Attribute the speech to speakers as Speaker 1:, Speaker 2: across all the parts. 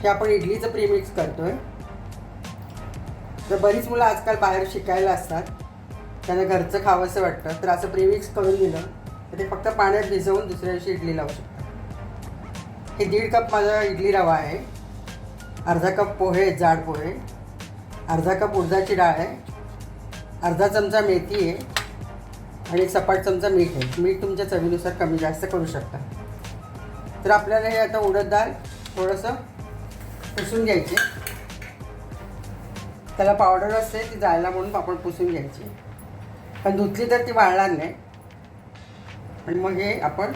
Speaker 1: हे आपण इडलीचं प्रीमिक्स करतोय. तर बरीच मुलं आजकाल बाहेर शिकायला असतात, त्यांना घरचं खावंसं वाटतं, तर असं प्रीमिक्स करून दिलं तर ते फक्त पाण्यात भिजवून दुसऱ्या दिवशी इडली लावू शकतात. हे 1.5 कप माझा इडली रवा आहे, अर्धा कप पोहे आहेत, जाड पोहे, अर्धा कप उडदाची डाळ आहे, अर्धा चमचा मेथी आहे आणि एक सपाट चमचा मीठ आहे. मीठ तुमच्या चवीनुसार कमी जास्त करू शकता. तर आपल्याला हे आता उडद डाळ थोडंसं पुसून घ्यायची, त्याला पावडर असते ती जायला म्हणून आपण पुसून घ्यायची, पण धुतली तर ती वाळणार नाही. आणि मग हे आपण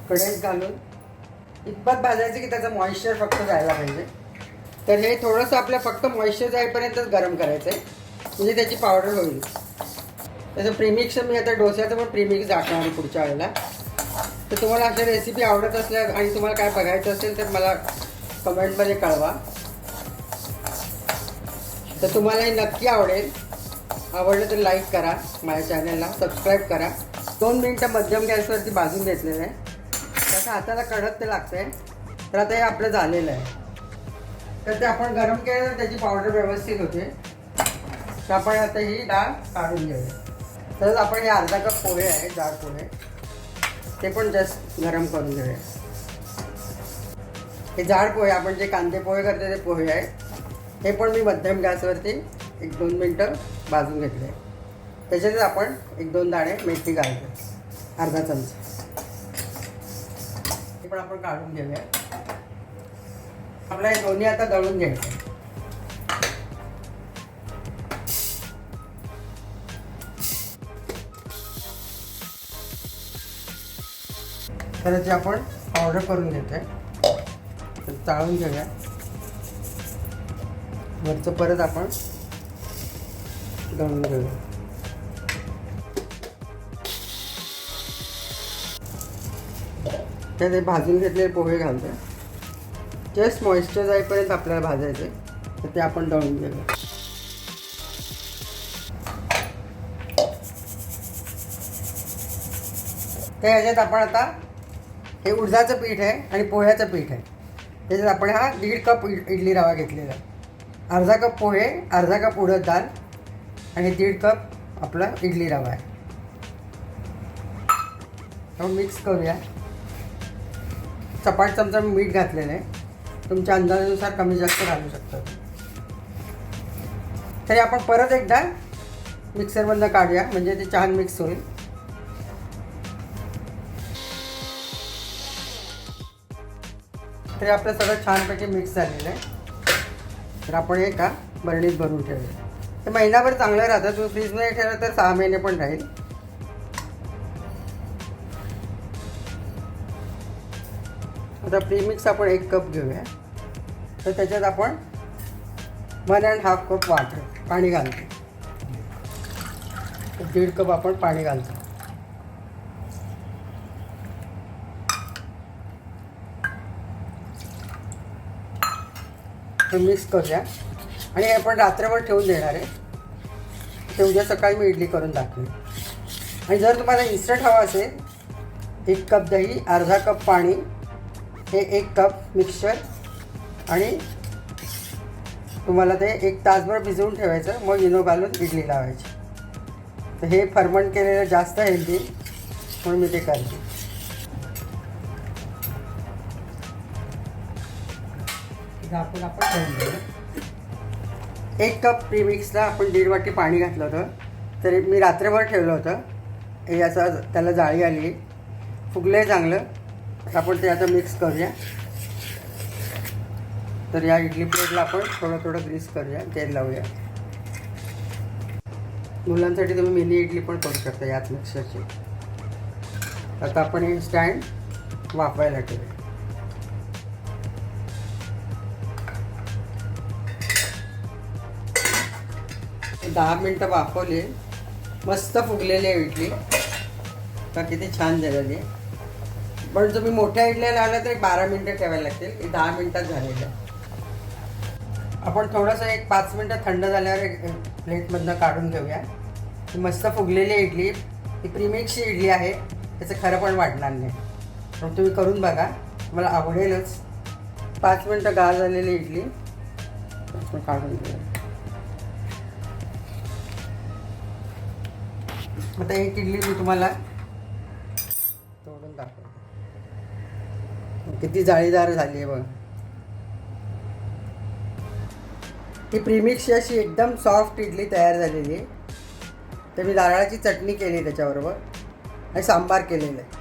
Speaker 1: कढईत घालून इतपत भाजायचं की त्याचं मॉइश्चर फक्त जायला पाहिजे. तर हे थोडंसं आपलं फक्त मॉइश्चर जाईपर्यंतच गरम करायचं आहे, म्हणजे त्याची पावडर होईल. त्याचं प्रीमिक्स मी आता डोस्याचं पण प्रीमिक्स दाखवणार आहे पुढच्या वेळेला. तर तुम्हाला अशा रेसिपी आवडत असल्या आणि तुम्हाला काय बघायचं असेल तर मला कमेंटमध्ये कळवा. तर तुम्हाला हे नक्की आवडेल. आवडलं तर लाईक करा, माझ्या चॅनलला सबस्क्राईब करा. 2 मिनटं मध्यम गॅसवरती भाजून घेतलेलं आहे. त्याचं हाताला कडक ते लागतं आहे. तर आता हे आपलं झालेलं आहे. तर ते आपण गरम केलं तर त्याची पावडर व्यवस्थित होते. तर आपण आता ही डाळ काढून घेऊया. तर आपण हे अर्धा कप पोहे आहे, जाड पोहे, ते पण जस्ट गरम करून घेऊया. हे जाड पोहे, आपण जे कांदे पोहे करतो ते पोहे आहेत, हे पण मी मध्यम गॅसवरती 1-2 मिनटं भाजून घेतले. त्याच्यातच आपण 1-2 दाणे मेथी घालतो, अर्धा चमचा. हे पण आपण काढून घेऊया. आपलं हे दोन्ही आता दळून घ्यायचं. तर त्याची आपण पावडर करून घेतोय. तर चाळून घेऊया. वरचं परत आपण दळून घेऊया. त्यात हे भाजून घेतलेले पोहे घालतोय. जस्ट मॉइश्चर जाईपर्यंत आपल्याला भाजायचे. तर ते आपण दळून घेऊया. तर ह्याच्यात आपण आता हे उडदाचं पीठ आहे आणि पोह्याचं पीठ आहे. त्याच्यात आपण हा 1.5 कप इडली रवा घेतलेला आहे, अर्धा कप पोहे, अर्धा कप उडद डाळ आणि 1.5 कप आपला इडली रवा आहे. आपण मिक्स करूया. सपाट चमचा मीठ घातलेलं आहे, तुमच्या अंदाजानुसार कमी जास्त घालू शकता. तरी आपण परत एकदा मिक्सरमधनं काढूया, म्हणजे ते छान मिक्स होईल. तरी आपलं सगळं छानपैकी मिक्स झालेलं आहे. तर आपण हे का बरणीत भरून ठेवूया. तर महिनाभर चांगलं राहतं. तुम्ही फ्रीजमध्ये ठेवलं तर 6 महिने पण राहील. आता प्रीमिक्स आपण 1 कप घेऊया. तर त्याच्यात आपण 1.5 कप पाणी घालतो. 1.5 कप आपण पाणी घालतो. मिक्स करूया. आणि हे आपण रात्रभर ठेवून देणार आहे. ते उद्या सकाळी मी इडली करून दाखवेन. आणि जर तुम्हाला इन्स्टंट हवं असेल, 1 कप दही, अर्धा कप पाणी, हे 1 कप मिक्सचर, आणि तुम्हाला ते 1 तासभर भिजवून ठेवायचं. मग इनो घालून इडली लावायची. तर हे फर्मंट केलेलं जास्त हेल्दी म्हणून मी ते करते. आपण ठेवून देऊ. 1 कप प्रीमिक्सला आपण 1.5 वाटी पाणी घातलं होतं. तर मी रात्रभर ठेवलं होतं. हे असं त्याला जाळी आली, फुगलं चांगलं. आपण ते आता मिक्स करूया. तर या इडली प्लेटला आपण थोडं ग्रीस करूया, तेल लावूया. मुलांसाठी तुम्ही मिनी इडली पण करू शकता याच मिक्सरची. आता आपण हे स्टँड वाफवायला ठेवूया. 10 मिनटं वाफवली. मस्त फुगलेली आहे इडली. का किती छान झालेली आहे. पण तुम्ही मोठ्या इडल्या लावल्या तर 12 मिनटं ठेवायला लागतील. 10 मिनटात झालेलं आहे. आपण थोडंसं 5 मिनटं थंड झाल्यावर प्लेटमधनं काढून घेऊया. मस्त फुगलेली इडली, ही प्रीमिक्सची इडली आहे. त्याचं खरं पण वाटणार नाही. पण तुम्ही करून बघा, मला आवडेलच. 5 मिनटं गार झालेली इडली काढून घेऊ. आता एक इडली मी तुम्हाला तोडून दाखवते. किती जाळीदार झाली आहे बघ. ही प्रीमिक्सची अशी एकदम सॉफ्ट इडली तयार झालेली आहे. तर मी नारळाची चटणी केली त्याच्याबरोबर आणि सांबार केलेलं आहे.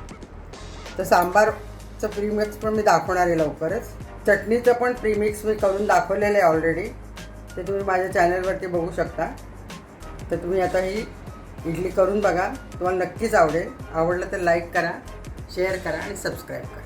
Speaker 1: तर सांबारचं प्रीमिक्स पण मी दाखवणार आहे लवकरच. चटणीचं पण प्रीमिक्स मी करून दाखवलेलं आहे ऑलरेडी. ते तुम्ही माझ्या चॅनलवरती बघू शकता. तर तुम्ही आता ही इडली करून बघा, तुम्हाला नक्कीच आवडेल. आवडलं तर लाईक करा, शेअर करा आणि सबस्क्राईब करा.